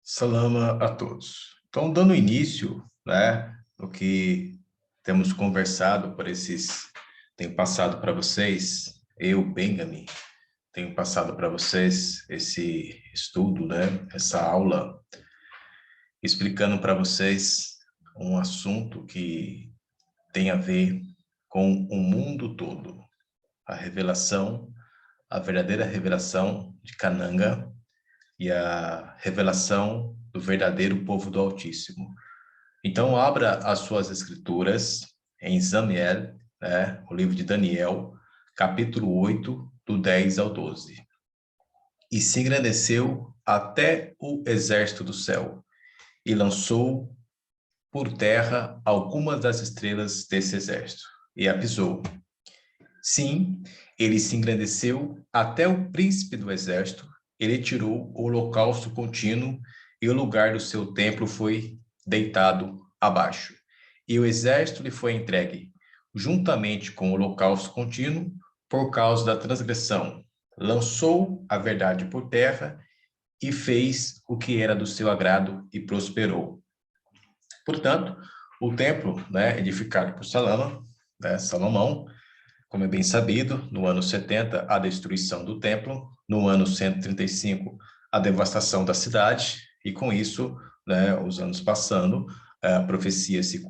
Salama a todos. Então, dando início, né, no que temos conversado tenho passado para vocês, eu, Benjamin, tenho passado para vocês esse estudo, né, essa aula, explicando para vocês um assunto que tem a ver com o mundo todo, a revelação, a verdadeira revelação de Kananga e a revelação do verdadeiro povo do Altíssimo. Então, abra as suas escrituras em Zamiel, né, o livro de Daniel, capítulo 8, do 10 ao 12. E se engrandeceu até o exército do céu, e lançou por terra algumas das estrelas desse exército, e a pisou. Sim, ele se engrandeceu até o príncipe do exército, ele tirou o holocausto contínuo, e o lugar do seu templo foi deitado abaixo. E o exército lhe foi entregue, juntamente com o holocausto contínuo, por causa da transgressão. Lançou a verdade por terra e fez o que era do seu agrado e prosperou. Portanto, o templo, né, edificado por Salomão, como é bem sabido, no ano 70, a destruição do templo, no ano 135, a devastação da cidade, e com isso, né, os anos passando, a profecia se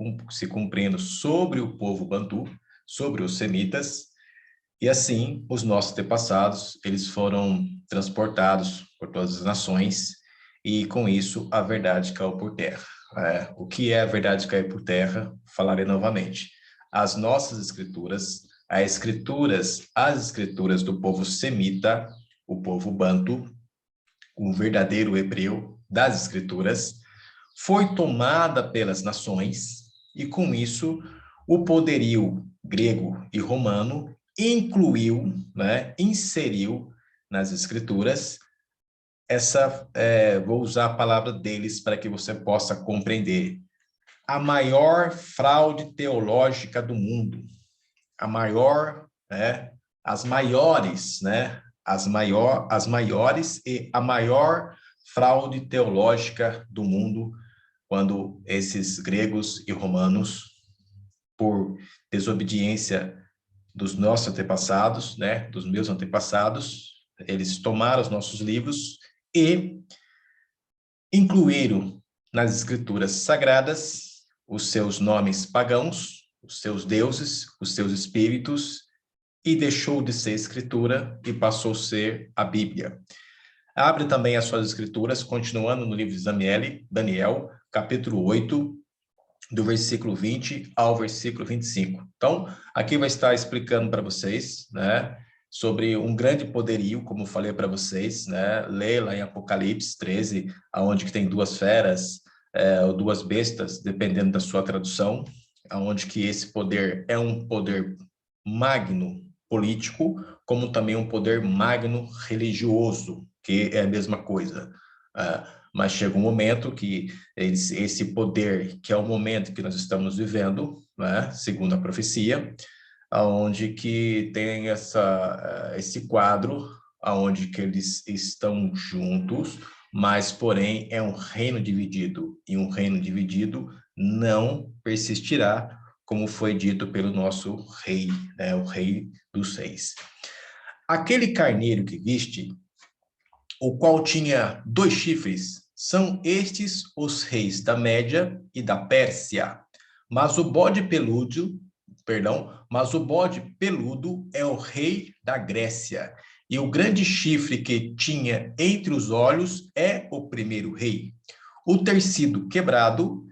cumprindo sobre o povo bantu, sobre os semitas, e assim, os nossos antepassados, eles foram transportados por todas as nações, e com isso, a verdade caiu por terra. O que é a verdade cair por terra? Falarei novamente. As nossas escrituras, as escrituras do povo semita, o povo bantu, o verdadeiro hebreu das escrituras, foi tomada pelas nações, e com isso, o poderio grego e romano incluiu, né, inseriu nas escrituras vou usar a palavra deles para que você possa compreender, a maior fraude teológica do mundo, a maior, né, as maiores, né, as maiores e a maior fraude teológica do mundo, quando esses gregos e romanos, por desobediência dos nossos antepassados, né, dos meus antepassados, eles tomaram os nossos livros e incluíram nas escrituras sagradas os seus nomes pagãos, os seus deuses, os seus espíritos, e deixou de ser escritura e passou a ser a Bíblia. Abre também as suas escrituras, continuando no livro de Daniel, capítulo 8, do versículo 20 ao versículo 25. Então, aqui vai estar explicando para vocês, né, sobre um grande poderio, como falei para vocês, né, lê lá em Apocalipse 13, aonde que tem duas feras, ou duas bestas, dependendo da sua tradução, aonde que esse poder é um poder magno político, como também um poder magno religioso, que é a mesma coisa. Mas chega um momento que esse poder, que é o momento que nós estamos vivendo, né, segundo a profecia, aonde que tem esse quadro, aonde que eles estão juntos, mas, porém, é um reino dividido, e um reino dividido não persistirá, como foi dito pelo nosso rei, né, o rei dos reis. Aquele carneiro que viste, o qual tinha 2 chifres, são estes os reis da Média e da Pérsia. Mas o bode peludo é o rei da Grécia. E o grande chifre que tinha entre os olhos é o primeiro rei. O ter sido quebrado,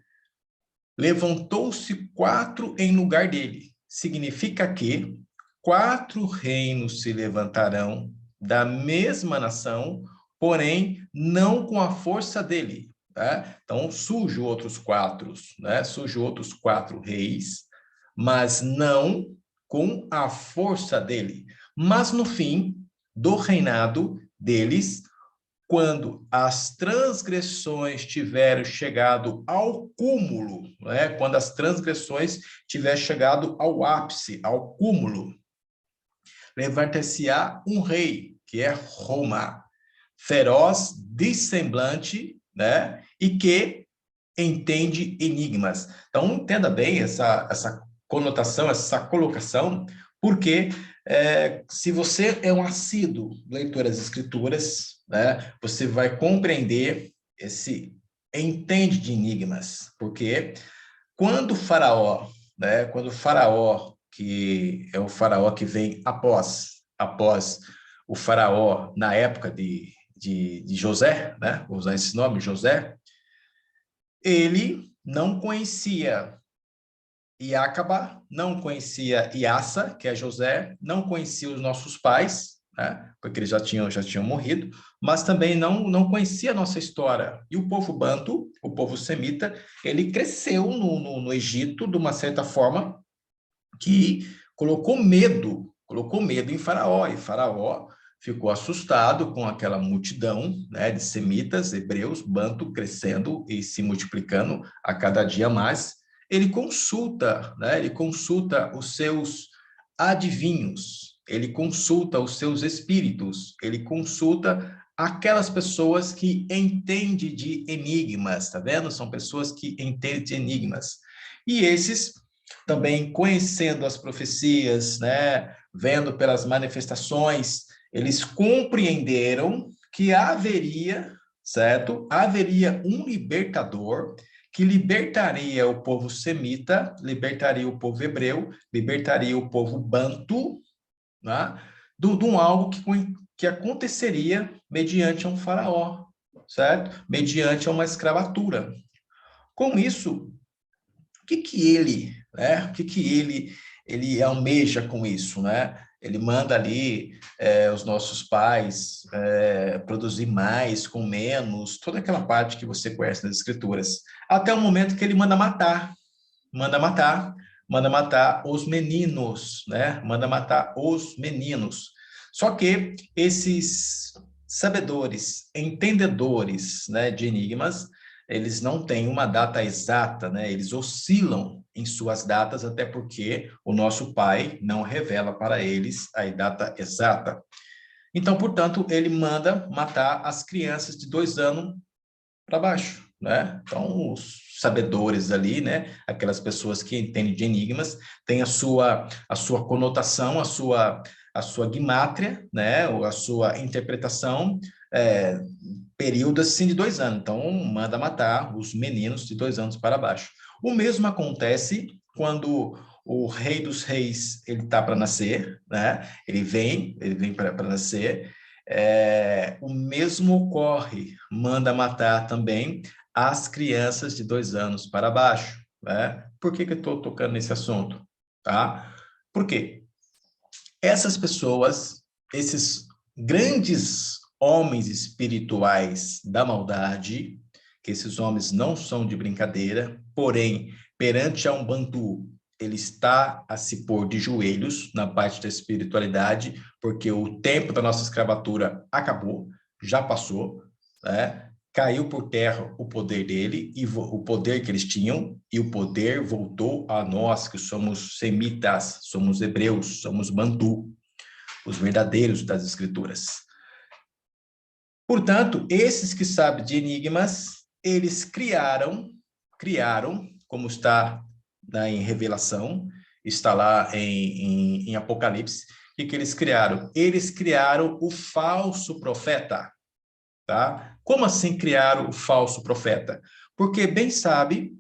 levantou-se 4 em lugar dele. Significa que 4 reinos se levantarão da mesma nação, porém não com a força dele. Tá? Então, surgem outros 4, né? Surgem outros 4 reis, mas não com a força dele. Mas no fim do reinado deles, quando as transgressões tiverem chegado ao cúmulo, né? Quando as transgressões tiverem chegado ao ápice, ao cúmulo, levantar-se-á um rei, que é Roma, feroz, dissemblante né? E que entende enigmas. Então, entenda bem essa conotação, essa colocação, porque se você é um assíduo leitor das Escrituras, né, você vai compreender esse entende de enigmas, porque quando o faraó, que é o faraó que vem após o faraó na época de José, né, vou usar esse nome, José, ele não conhecia Iacaba, não conhecia Iassa, que é José, não conhecia os nossos pais, né, porque eles já tinham morrido, mas também não conhecia a nossa história. E o povo banto, o povo semita, ele cresceu no Egito de uma certa forma que colocou medo em Faraó, e Faraó ficou assustado com aquela multidão, né, de semitas, hebreus, banto, crescendo e se multiplicando a cada dia mais. Ele consulta, né, ele consulta os seus adivinhos, ele consulta os seus espíritos, ele consulta aquelas pessoas que entendem de enigmas, tá vendo? São pessoas que entendem de enigmas. E esses também conhecendo as profecias, né, vendo pelas manifestações, eles compreenderam que haveria, certo? Haveria um libertador que libertaria o povo semita, libertaria o povo hebreu, libertaria o povo bantu, né, de um algo que aconteceria mediante um faraó, certo? Mediante uma escravatura. Com isso, o que ele almeja com isso, né? Ele manda ali os nossos pais produzir mais com menos, toda aquela parte que você conhece nas escrituras, até o momento que ele manda matar, manda matar os meninos, né? Manda matar os meninos. Só que esses sabedores, entendedores, né, de enigmas, eles não têm uma data exata, né? Eles oscilam em suas datas, até porque o nosso pai não revela para eles a data exata. Então, portanto, ele manda matar as crianças de 2 anos para baixo, né? Então, os sabedores ali, né? Aquelas pessoas que entendem de enigmas, têm a sua conotação, a sua gimátria, né? Ou a sua interpretação, período assim de 2 anos. Então, manda matar os meninos de 2 anos para baixo. O mesmo acontece quando o Rei dos Reis ele está para nascer, né? Ele vem para nascer. O mesmo ocorre, manda matar também as crianças de 2 anos para baixo, né? Por que eu estou tocando nesse assunto? Tá? Porque essas pessoas, esses grandes homens espirituais da maldade, que esses homens não são de brincadeira, porém, perante a um Bantu, ele está a se pôr de joelhos na parte da espiritualidade, porque o tempo da nossa escravatura acabou, já passou, né? Caiu por terra o poder dele e o poder que eles tinham, e o poder voltou a nós, que somos semitas, somos hebreus, somos bantu, os verdadeiros das escrituras. Portanto, esses que sabem de enigmas, eles criaram, como está em Revelação, está lá em Apocalipse, o que eles criaram? Eles criaram o falso profeta. Tá? Como assim criaram o falso profeta? Porque bem sabe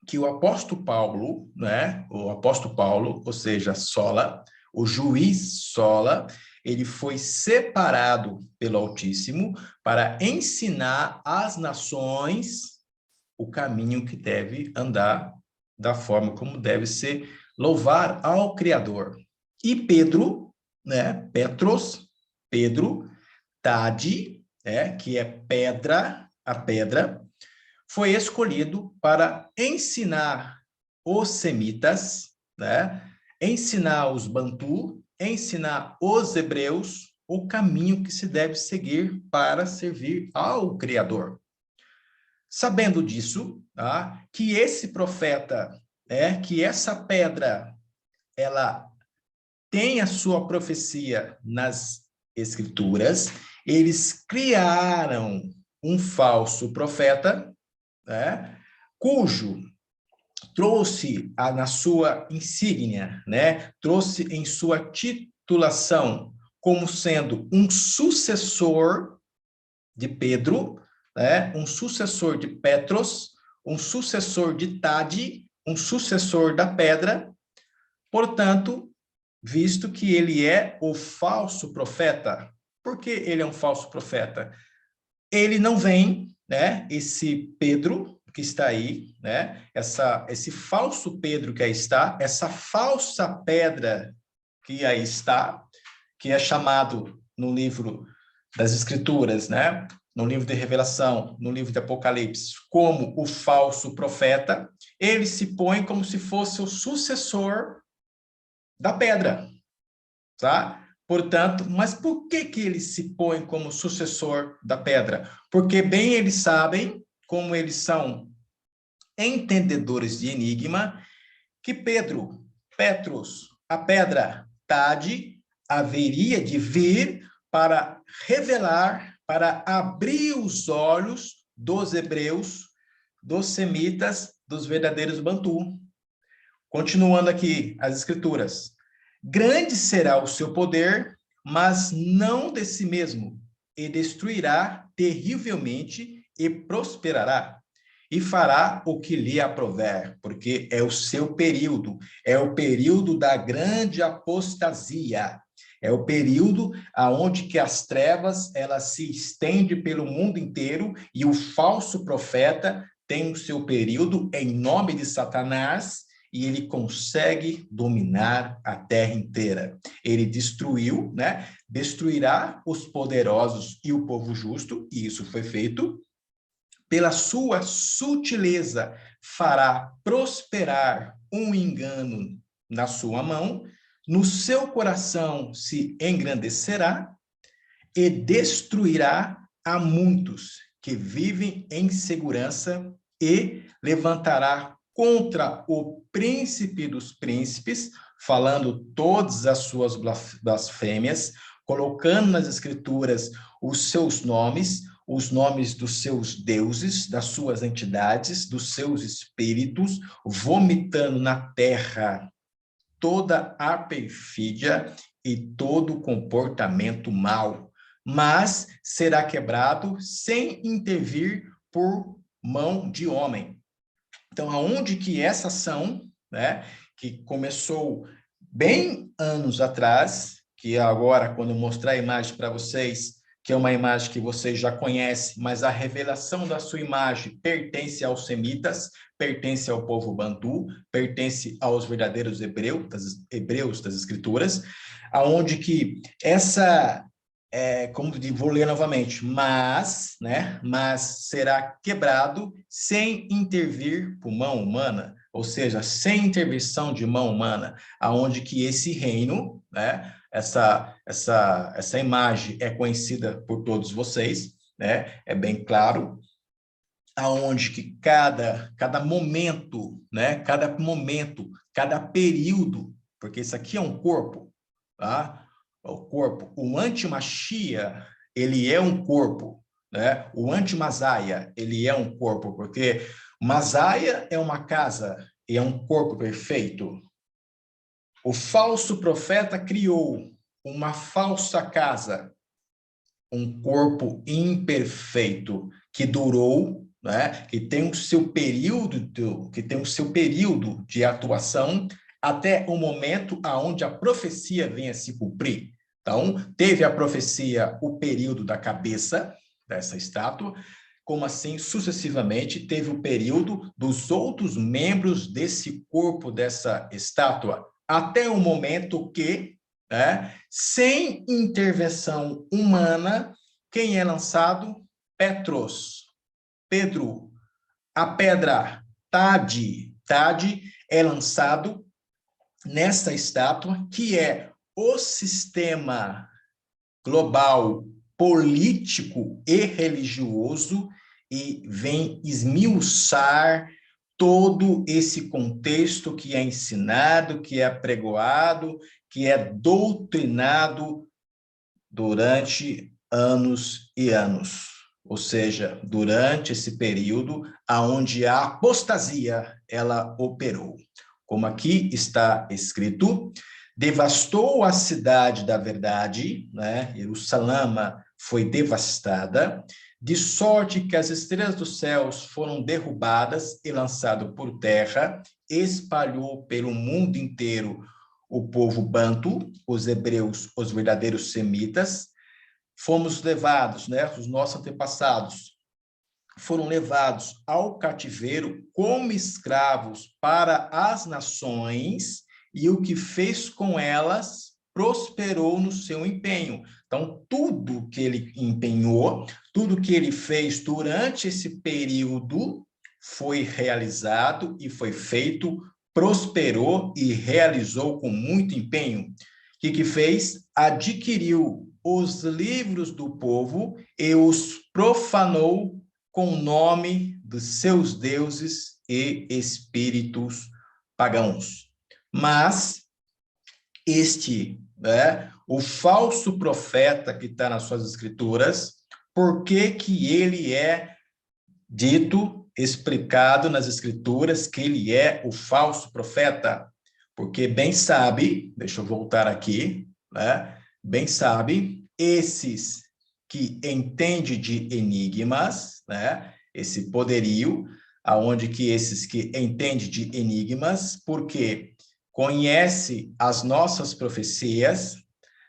que o apóstolo Paulo, né? O apóstolo Paulo, ou seja, Sola, o juiz Sola, ele foi separado pelo Altíssimo para ensinar às nações o caminho que deve andar, da forma como deve ser, louvar ao Criador. E Pedro, né? Pedro, Tade, que é pedra, a pedra, foi escolhido para ensinar os semitas, né? Ensinar os bantu, ensinar os hebreus o caminho que se deve seguir para servir ao Criador. Sabendo disso, tá? Que esse profeta, que essa pedra, ela tem a sua profecia nas Escrituras, eles criaram um falso profeta, né, cujo trouxe na sua insígnia, né, trouxe em sua titulação como sendo um sucessor de Pedro, né, um sucessor de Petros, um sucessor de Tade, um sucessor da pedra. Portanto, visto que ele é o falso profeta, por que ele é um falso profeta? Ele não vem, né, esse Pedro que está aí, né, esse falso Pedro que aí está, essa falsa pedra que aí está, que é chamado no livro das Escrituras, né, no livro de Revelação, no livro de Apocalipse, como o falso profeta, ele se põe como se fosse o sucessor da pedra, tá? Portanto, mas por que que ele se põe como sucessor da pedra? Porque bem eles sabem, como eles são entendedores de enigma, que Petros, a pedra Tade, haveria de vir para revelar, para abrir os olhos dos hebreus, dos semitas, dos verdadeiros Bantu. Continuando aqui as escrituras. Grande será o seu poder, mas não de si mesmo, e destruirá terrivelmente e prosperará. E fará o que lhe aprover, porque é o seu período, é o período da grande apostasia, é o período aonde que as trevas ela se estende pelo mundo inteiro e o falso profeta tem o seu período em nome de Satanás e ele consegue dominar a terra inteira. Ele destruiu, né? Destruirá os poderosos e o povo justo, e isso foi feito. Pela sua sutileza, fará prosperar um engano na sua mão, no seu coração se engrandecerá e destruirá a muitos que vivem em segurança e levantará contra o príncipe dos príncipes, falando todas as suas blasfêmias, colocando nas escrituras os seus nomes, os nomes dos seus deuses, das suas entidades, dos seus espíritos, vomitando na terra toda a perfídia e todo comportamento mau, mas será quebrado sem intervir por mão de homem. Então, aonde que essa ação, né, que começou bem anos atrás, que agora, quando eu mostrar a imagem para vocês, que é uma imagem que vocês já conhecem, mas a revelação da sua imagem pertence aos semitas, pertence ao povo bantu, pertence aos verdadeiros hebreus das escrituras, aonde que essa como vou ler novamente, mas, né, mas será quebrado sem intervir por mão humana, ou seja, sem intervenção de mão humana, aonde que esse reino, né, essa imagem é conhecida por todos vocês, né, é bem claro, aonde que cada momento, né, cada período, porque isso aqui é um corpo, tá? O corpo, o antimachia, ele é um corpo, né? O antimasaia, ele é um corpo, porque Masaia é uma casa e é um corpo perfeito. O falso profeta criou uma falsa casa, um corpo imperfeito que durou, né? Que tem o seu período de atuação até o momento aonde a profecia venha a se cumprir. Então, teve a profecia o período da cabeça dessa estátua, como assim, sucessivamente, teve o período dos outros membros desse corpo dessa estátua, até o momento que, né, sem intervenção humana, quem é lançado? Pedro. A pedra Tade é lançado nessa estátua, que é o sistema global político e religioso, e vem esmiuçar todo esse contexto que é ensinado, que é apregoado, que é doutrinado durante anos e anos. ou seja, durante esse período aonde a apostasia ela operou. Como aqui está escrito, devastou a cidade da verdade, né? Jerusalém foi devastada, de sorte que as estrelas dos céus foram derrubadas e lançadas por terra, espalhou pelo mundo inteiro o povo bantu, os hebreus, os verdadeiros semitas. Fomos levados, né, os nossos antepassados foram levados ao cativeiro como escravos para as nações, e o que fez com elas prosperou no seu empenho. Então, tudo que ele empenhou, tudo que ele fez durante esse período foi realizado e foi feito, prosperou e realizou com muito empenho. O que fez? Adquiriu os livros do povo e os profanou com o nome dos seus deuses e espíritos pagãos. Mas o falso profeta que está nas suas escrituras, por que ele é dito, explicado nas escrituras que ele é o falso profeta? Porque bem sabe, deixa eu voltar aqui, né? Bem sabe, esses que entendem de enigmas, né? Esse poderio, aonde que esses que entendem de enigmas, porque conhece as nossas profecias,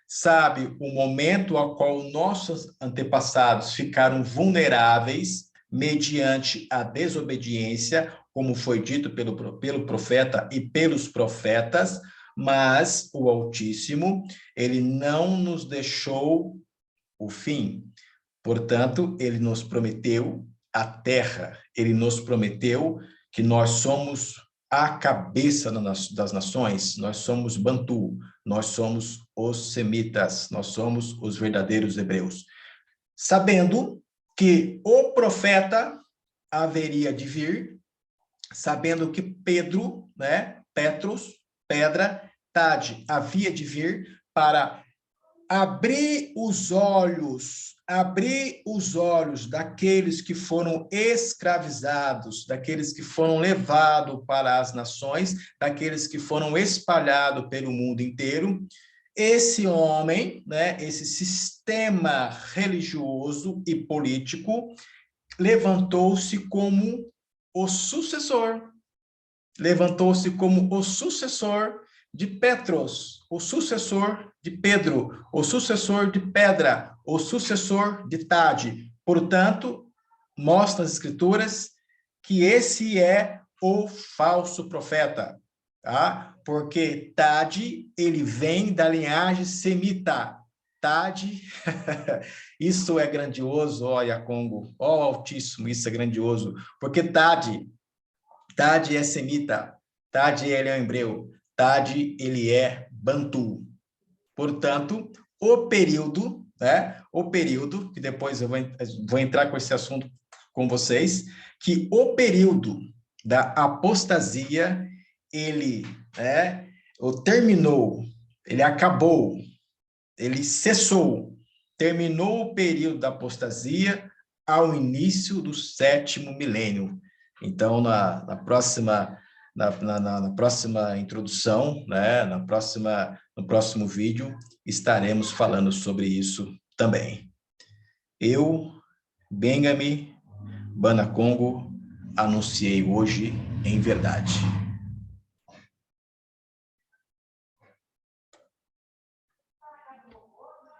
sabe o momento ao qual nossos antepassados ficaram vulneráveis mediante a desobediência, como foi dito pelo profeta e pelos profetas, mas o Altíssimo, ele não nos deixou o fim. Portanto, ele nos prometeu a terra, ele nos prometeu que nós somos a cabeça das nações, nós somos Bantu, nós somos os semitas, nós somos os verdadeiros hebreus. Sabendo que o profeta haveria de vir, sabendo que Pedro, né, Petros, pedra, Tade, havia de vir para abrir os olhos daqueles que foram escravizados, daqueles que foram levados para as nações, daqueles que foram espalhados pelo mundo inteiro. Esse homem, né, esse sistema religioso e político, levantou-se como o sucessor, de Petros, o sucessor de Pedro, o sucessor de Pedra, o sucessor de Tade. Portanto, mostra as escrituras que esse é o falso profeta, tá? Porque Tade, ele vem da linhagem semita. Tade, isso é grandioso, ó Yacongo, ó Altíssimo, isso é grandioso, porque Tade é semita, Tade ele é hebreu, Tade ele é bantu. Portanto, o período, né? O período, que depois eu vou entrar com esse assunto com vocês, que o período da apostasia, ele, né, terminou, ele acabou, ele cessou, terminou o período da apostasia ao início do 7º milênio. Então, na próxima introdução, né, no próximo vídeo, estaremos falando sobre isso também. Eu, Bengami Banacongo, anunciei hoje em verdade.